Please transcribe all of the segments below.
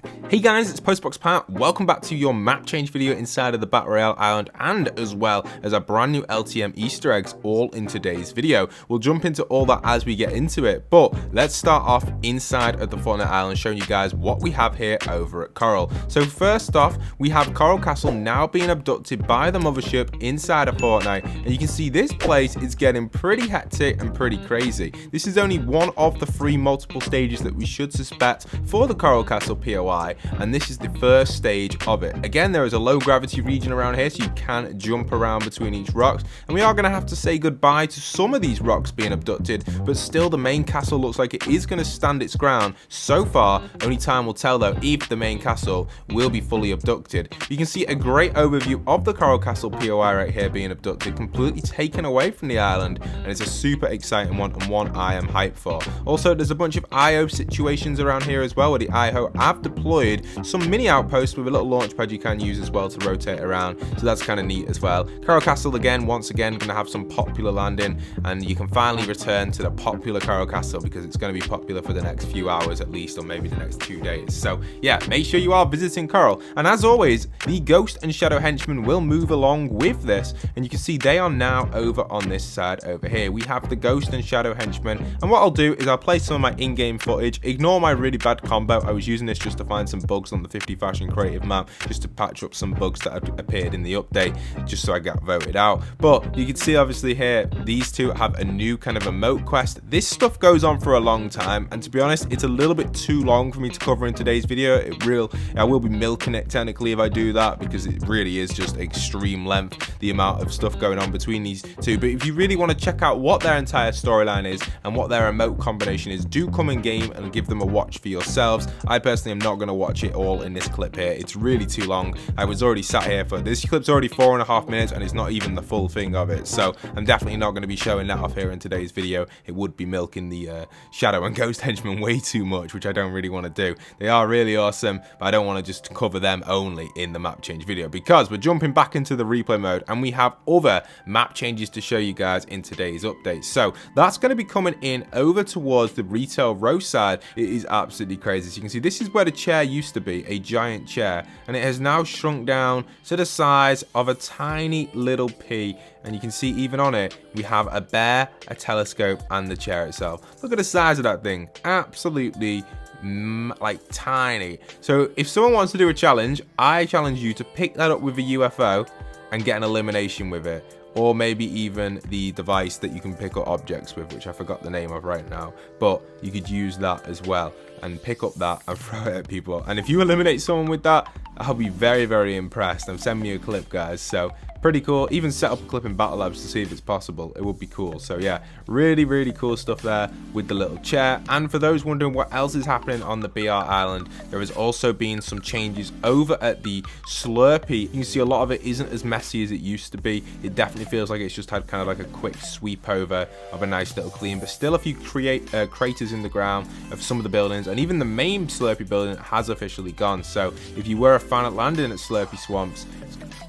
Hey guys, it's postboxpat. Welcome back to your map change video inside of the Battle Royale Island, and as well as a brand new LTM Easter eggs all in today's video. We'll jump into all that as we get into it, but let's start off inside of the Fortnite Island, showing you guys what we have here over at Coral. So first off, we have Coral Castle now being abducted by the mothership inside of Fortnite, and you can see this place is getting pretty hectic and pretty crazy. This is only one of the 3 multiple stages that we should suspect for the Coral Castle POI, and this is the first stage of it. Again, there is a low gravity region around here, so you can jump around between each rocks, and we are going to have to say goodbye to some of these rocks being abducted, but still the main castle looks like it is going to stand its ground. So far, only time will tell though if the main castle will be fully abducted. You can see a great overview of the Coral Castle POI right here being abducted, completely taken away from the island, and it's a super exciting one, and one I am hyped for. Also, there's a bunch of IO situations around here as well, where the IO have deployed some mini outposts with a little launch pad you can use as well to rotate around, so that's kind of neat as well. Coral Castle again, once again, going to have some popular landing, and you can finally return to the popular Coral Castle because it's going to be popular for the next few hours at least, or maybe the next 2 days. So yeah, make sure you are visiting Coral, and as always, the Ghost and Shadow henchmen will move along with this, and you can see they are now over on this side over here. We have the Ghost and Shadow henchmen, and what I'll do is I'll play some of my in-game footage. Ignore my really bad combo. I was using this just to find some bugs on the 50 Fashion Creative map, just to patch up some bugs that had appeared in the update, just so I got voted out. But you can see obviously here, these two have a new kind of emote quest. This stuff goes on for a long time, and to be honest, it's a little bit too long for me to cover in today's video. I will be milking it technically if I do that, because it really is just extreme length, the amount of stuff going on between these two. But if you really want to check out what their entire storyline is and what their emote combination is, do come in game and give them a watch for yourselves. I personally am not going to watch it all in this clip here. It's really too long. I was already sat here for this clip's already 4.5 minutes, and it's not even the full thing of it, so I'm definitely not going to be showing that off here in today's video. It would be milking the Shadow and Ghost henchmen way too much, which I don't really want to do. They are really awesome, but I don't want to just cover them only in the map change video, because we're jumping back into the replay mode and we have other map changes to show you guys in today's update. So that's going to be coming in over towards the retail row side. It is absolutely crazy. So you can see this is where the chair used to be, a giant chair, and it has now shrunk down to the size of a tiny little pea, and you can see even on it we have a bear, a telescope, and the chair itself. Look at the size of that thing, absolutely like tiny. So if someone wants to do a challenge, I challenge you to pick that up with a UFO and get an elimination with it, or maybe even the device that you can pick up objects with, which I forgot the name of right now, but you could use that as well and pick up that and throw it at people. And if you eliminate someone with that, I'll be very, very impressed. And send me a clip, guys. So pretty cool. Even set up a clip in Battle Labs to see if it's possible. It would be cool. So yeah, really, really cool stuff there with the little chair. And for those wondering what else is happening on the BR Island, there has also been some changes over at the Slurpee. You can see a lot of it isn't as messy as it used to be. It definitely feels like it's just had kind of like a quick sweep over of a nice little clean, but still a few craters in the ground of some of the buildings, and even the main Slurpee building has officially gone. So if you were a fan of landing at Slurpee Swamps,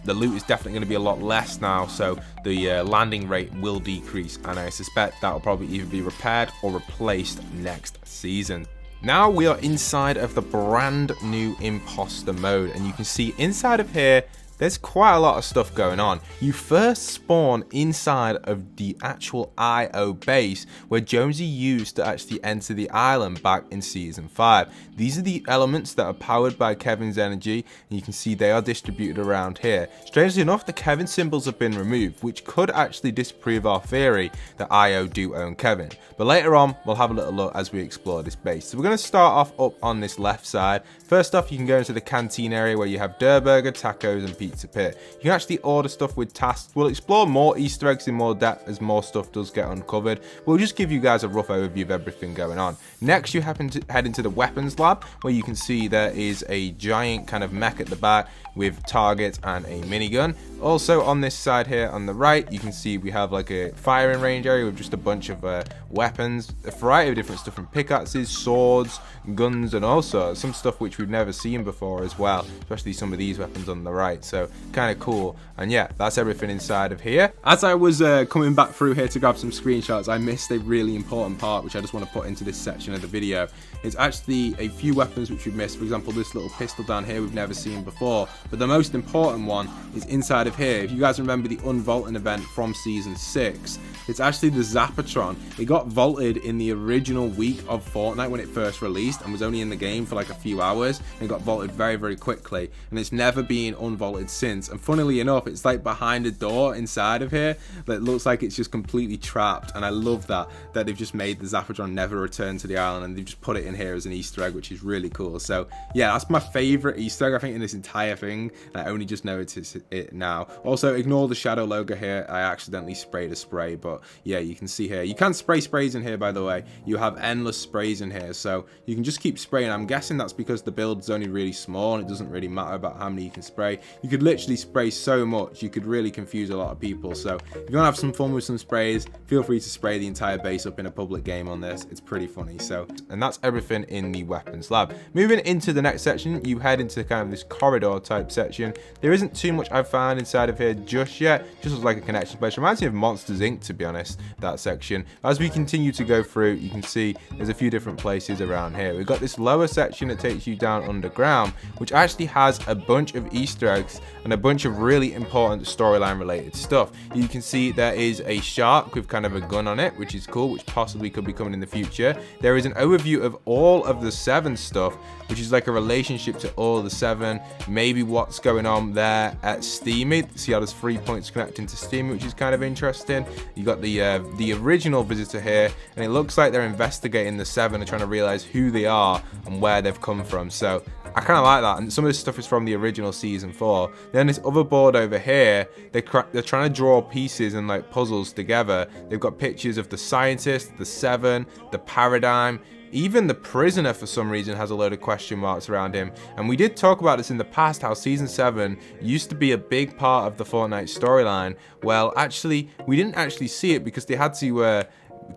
the loot is definitely going to be a lot less now, so the landing rate will decrease, and I suspect that will probably either be repaired or replaced next season. Now we are inside of the brand new Imposter Mode, and you can see inside of here there's quite a lot of stuff going on. You first spawn inside of the actual IO base where Jonesy used to actually enter the island back in Season 5. These are the elements that are powered by Kevin's energy, and you can see they are distributed around here. Strangely enough, the Kevin symbols have been removed, which could actually disprove our theory that IO do own Kevin. But later on, we'll have a little look as we explore this base. So we're going to start off up on this left side. First off, you can go into the canteen area where you have Durburger, tacos, and pizza pit. You can actually order stuff with tasks. We'll explore more Easter eggs in more depth as more stuff does get uncovered. We'll just give you guys a rough overview of everything going on. Next, you happen to head into the weapons lab, where you can see there is a giant kind of mech at the back with targets and a minigun. Also on this side here on the right, you can see we have like a firing range area with just a bunch of weapons, a variety of different stuff from pickaxes, swords, guns, and also some stuff which we've never seen before as well, especially some of these weapons on the right. so kind of cool. And yeah, that's everything inside of here. As I was coming back through here to grab some screenshots, I missed a really important part which I just want to put into this section of the video. It's actually a few weapons which we've missed. For example, this little pistol down here we've never seen before, but the most important one is inside of here. If you guys remember the unvaulting event from season 6, it's actually the Zapatron. It got vaulted in the original week of Fortnite when it first released and was only in the game for like a few hours, and it got vaulted very, very quickly, and it's never been unvaulted since. And funnily enough, it's like behind a door inside of here that looks like it's just completely trapped, and I love that they've just made the Zapatron never return to the island, and they've just put it in here as an Easter egg, which is really cool. So yeah, that's my favorite Easter egg I think in this entire thing, and I only just noticed it now. Also, ignore the shadow logo here. I accidentally sprayed a spray, but yeah, you can see here, you can spray sprays in here, by the way. You have endless sprays in here, so you can just keep spraying. I'm guessing that's because the build's only really small and it doesn't really matter about how many you can spray. You could literally spray so much, you could really confuse a lot of people. So if you want to have some fun with some sprays, feel free to spray the entire base up in a public game on this. It's pretty funny. So, and that's everything in the weapons lab. Moving into the next section, you head into kind of this corridor type section. There isn't too much I've found inside of here just yet. Just looks like a connection place. Reminds me of Monsters Inc., to be honest, that section. As we continue to go through, you can see there's a few different places around here. We've got this lower section that takes you down underground, which actually has a bunch of Easter eggs and a bunch of really important storyline related stuff. You can see there is a shark with kind of a gun on it, which is cool, which possibly could be coming in the future. There is an overview of all of the 7 stuff, which is like a relationship to all the 7, maybe what's going on there at Steamy. See how there's 3 points connecting to Steamy, which is kind of interesting. You got the original visitor here, and it looks like they're investigating the 7 and trying to realize who they are and where they've come from. So I kind of like that, and some of this stuff is from the original season 4. Then this other board over here, they're trying to draw pieces and like puzzles together. They've got pictures of the scientist, the 7, the paradigm. Even the prisoner, for some reason, has a load of question marks around him. And we did talk about this in the past, how Season 7 used to be a big part of the Fortnite storyline. Well, actually, we didn't actually see it because they had to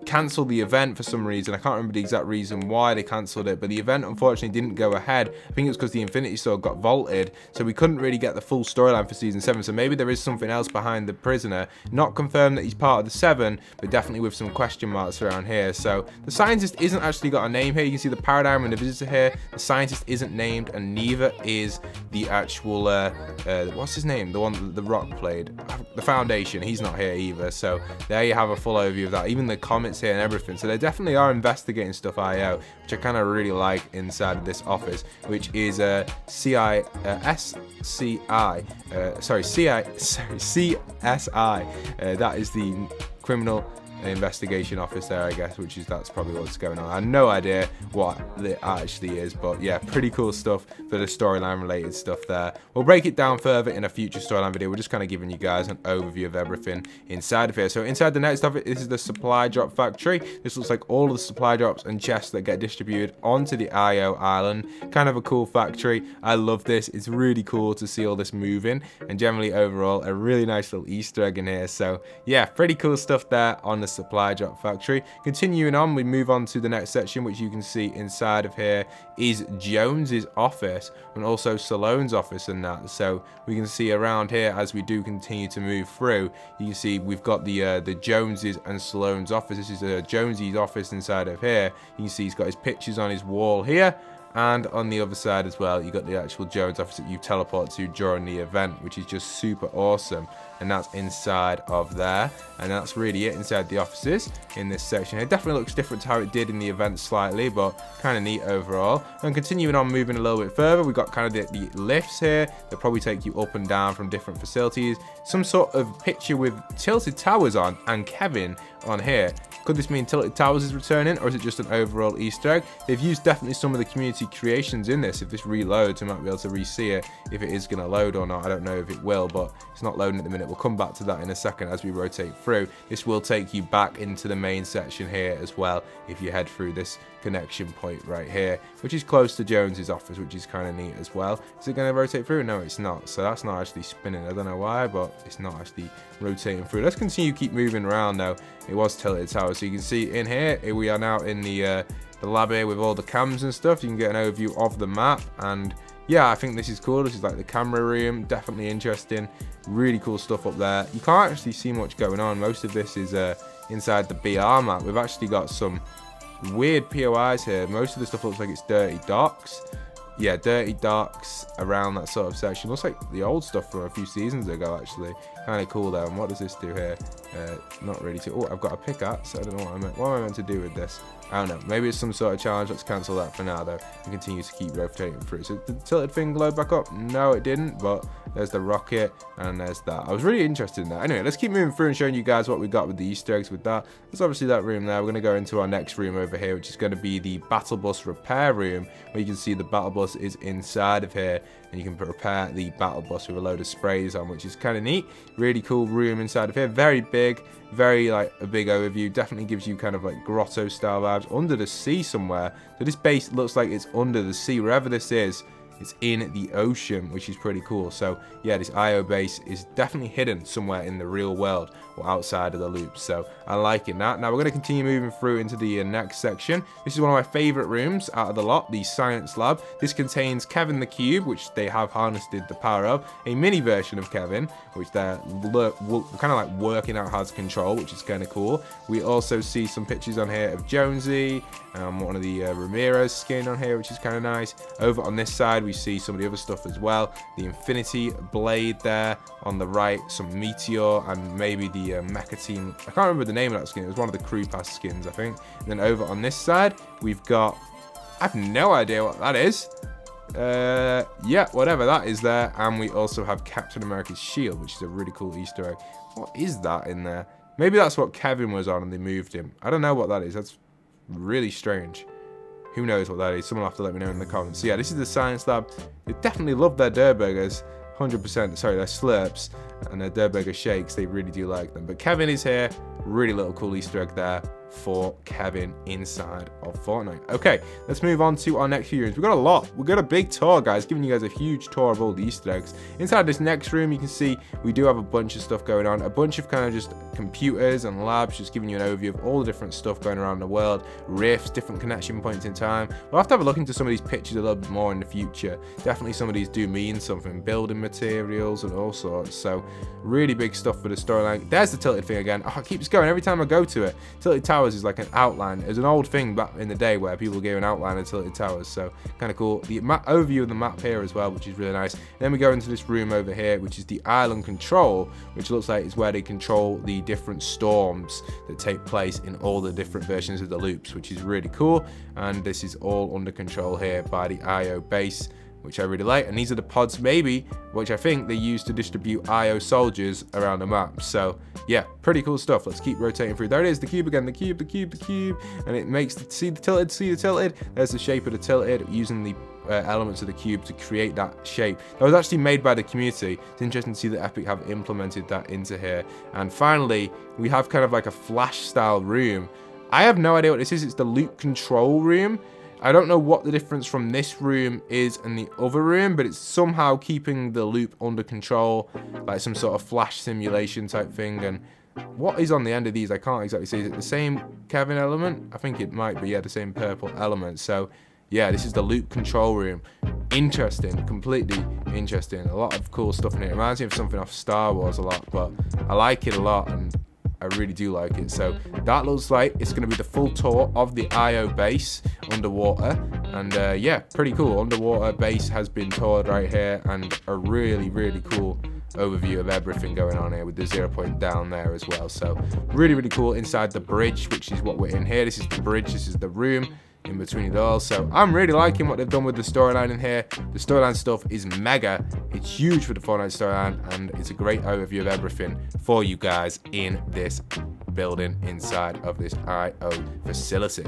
cancel the event for some reason. I can't remember the exact reason why they cancelled it, but the event unfortunately didn't go ahead. I think it was because the Infinity Sword got vaulted, so we couldn't really get the full storyline for season 7. So maybe there is something else behind the prisoner. Not confirmed that he's part of the 7, but definitely with some question marks around here. So the scientist isn't actually got a name here. You can see the paradigm and the visitor here. The scientist isn't named, and neither is the actual what's his name, the one that The Rock played, the Foundation. He's not here either. So there you have a full overview of that. Even the comments here and everything, so they definitely are investigating stuff IO, which I kind of really like inside of this office, which is CSI. That is the criminal investigation office there, I guess, that's probably what's going on. I have no idea what it actually is, but yeah, pretty cool stuff for the storyline related stuff there. We'll break it down further in a future storyline video. We're just kind of giving you guys an overview of everything inside of here. So inside the next of it, this is the supply drop factory. This looks like all of the supply drops and chests that get distributed onto the IO island. Kind of a cool factory. I love this. It's really cool to see all this moving, and generally overall a really nice little Easter egg in here. So yeah, pretty cool stuff there on the supply drop factory. Continuing on, we move on to the next section, which you can see inside of here is Jones's office and also Salone's office and that. So we can see around here, as we do continue to move through, you can see we've got the Joneses and Salone's office. This is Jonesy's office inside of here. You can see he's got his pictures on his wall here. And on the other side as well, you got the actual Jones office that you teleport to during the event, which is just super awesome. And that's inside of there. And that's really it inside the offices in this section. It definitely looks different to how it did in the event slightly, but kind of neat overall. And continuing on, moving a little bit further, we've got kind of the lifts here that probably take you up and down from different facilities. Some sort of picture with Tilted Towers on and Kevin on here. Could this mean Tilted Towers is returning, or is it just an overall Easter egg? They've used definitely some of the community creations in this. If this reloads, we might be able to re-see it if it is going to load or not. I don't know if it will, but it's not loading at the minute. We'll come back to that in a second as we rotate through. This will take you back into the main section here as well if you head through this connection point right here, which is close to Jones's office, which is kind of neat as well. Is it going to rotate through? No, it's not. So that's not actually spinning. I don't know why, but it's not actually rotating through. Let's continue keep moving around though. It was Tilted Towers. So you can see in here we are now in the lab here with all the cams and stuff. You can get an overview of the map, and yeah, I think this is cool. This is like the camera room, definitely interesting. Really cool stuff up there. You can't actually see much going on. Most of this is inside the BR map. We've actually got some weird POIs here. Most of the stuff looks like it's dirty docks. Yeah, dirty docks around that sort of section. Looks like the old stuff from a few seasons ago, actually. Kind of cool though. And what does this do here? Not really too. Oh, I've got a pickaxe. So I don't know what am I meant to do with this. I don't know. Maybe it's some sort of challenge. Let's cancel that for now though, and continue to keep rotating through. So did the tilted thing glow back up? No, it didn't. But there's the rocket and there's that. I was really interested in that. Anyway, let's keep moving through and showing you guys what we got with the Easter eggs with that. There's obviously that room there. We're going to go into our next room over here, which is going to be the battle bus repair room, where you can see the battle bus is inside of here, and you can repair the battle bus with a load of sprays on, which is kind of neat. Really cool room inside of here. Very big, very like a big overview. Definitely gives you kind of like grotto style vibes. Under the sea somewhere. So this base looks like it's under the sea. Wherever this is, it's in the ocean, which is pretty cool. So yeah, this IO base is definitely hidden somewhere in the real world or outside of the loop. So I like it. Now we're going to continue moving through into the next section. This is one of my favorite rooms out of the lot, the science lab. This contains Kevin the Cube, which they have harnessed the power of, a mini version of Kevin, which they're kind of like working out how to control, which is kind of cool. We also see some pictures on here of Jonesy, one of the Ramirez skin on here, which is kind of nice. Over on this side, we see some of the other stuff as well. The Infinity Blade there on the right, some Meteor, and maybe the Mecha Team. I can't remember the name of that skin. It was one of the Crew Pass skins, I think. And then over on this side, we've got, I have no idea what that is. Yeah, whatever that is there. And we also have Captain America's shield, which is a really cool Easter egg. What is that in there? Maybe that's what Kevin was on and they moved him. I don't know what that is. That's really strange. Who knows what that is? Someone will have to let me know in the comments. So yeah, this is the science lab. They definitely love their Durburgers. 100%. Sorry, their slurps and their Durburger shakes. They really do like them. But Kevin is here. Really little cool Easter egg there for Kevin inside of Fortnite. Okay, let's move on to our next few rooms. We've got a lot. We've got a big tour, guys, giving you guys a huge tour of all the Easter eggs. Inside this next room, you can see we do have a bunch of stuff going on. A bunch of kind of just computers and labs, just giving you an overview of all the different stuff going around the world. Rifts, different connection points in time. We'll have to have a look into some of these pictures a little bit more in the future. Definitely some of these do mean something. Building materials and all sorts. So really big stuff for the storyline. There's the tilted thing again. Oh, it keeps going every time I go to it. Tilted Towers is like an outline. It was an old thing back in the day where people gave an outline of Tilted Towers, so kind of cool. The overview of the map here as well, which is really nice. And then we go into this room over here, which is the island control, which looks like it's where they control the different storms that take place in all the different versions of the loops, which is really cool. And this is all under control here by the IO base, which I really like. And these are the pods maybe, which I think they use to distribute IO soldiers around the map. So yeah, pretty cool stuff. Let's keep rotating through. There it is, the cube again, the cube. And it makes, see the tilted? There's the shape of the tilted, using the elements of the cube to create that shape. That was actually made by the community. It's interesting to see that Epic have implemented that into here. And finally, we have kind of like a flash style room. I have no idea what this is. It's the loop control room. I don't know what the difference from this room is and the other room, but it's somehow keeping the loop under control, like some sort of flash simulation type thing. And what is on the end of these? I can't exactly see. Is it the same Kevin element? I think it might be, yeah, the same purple element. So yeah, this is the loop control room. Interesting, completely interesting. A lot of cool stuff in here. It reminds me of something off Star Wars a lot, but I like it a lot, and I really do like it. So that looks like it's going to be the full tour of the IO base underwater. And yeah, pretty cool. Underwater base has been toured right here, and a really, really cool overview of everything going on here with the 0 point down there as well. So really, really cool inside the bridge, which is what we're in here. This is the bridge, this is the room in between it all. So I'm really liking what they've done with the storyline in here. The storyline stuff is mega. It's huge for the Fortnite storyline, and it's a great overview of everything for you guys in this building inside of this IO facility.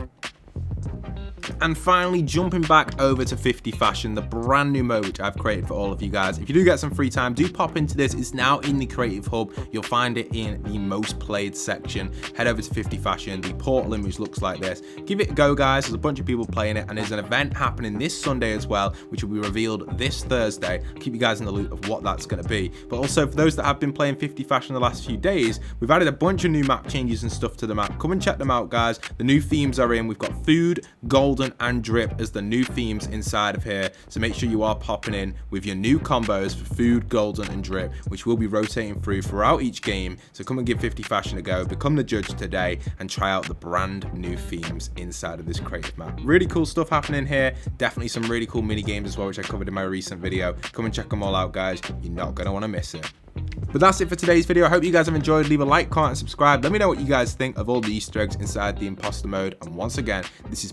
And finally, jumping back over to 50 Fashion, the brand new mode which I've created for all of you guys. If you do get some free time, do pop into this. It's now in the Creative Hub. You'll find it in the most played section. Head over to 50 Fashion. The portal image looks like this. Give it a go, guys. There's a bunch of people playing it, and there's an event happening this Sunday as well, which will be revealed this Thursday. I'll keep you guys in the loop of what that's going to be. But also, for those that have been playing 50 Fashion the last few days, we've added a bunch of new map changes and stuff to the map. Come and check them out, guys. The new themes are in. We've got food, golden, Golden, and Drip as the new themes inside of here. So make sure you are popping in with your new combos for Food, Golden, and Drip, which will be rotating throughout each game. So come and give 50 Fashion a go, become the judge today, and try out the brand new themes inside of this creative map. Really cool stuff happening here. Definitely some really cool mini games as well, which I covered in my recent video. Come and check them all out, guys. You're not going to want to miss it. But that's it for today's video. I hope you guys have enjoyed. Leave a like, comment, and subscribe. Let me know what you guys think of all the Easter eggs inside the Imposter Mode. And once again, this is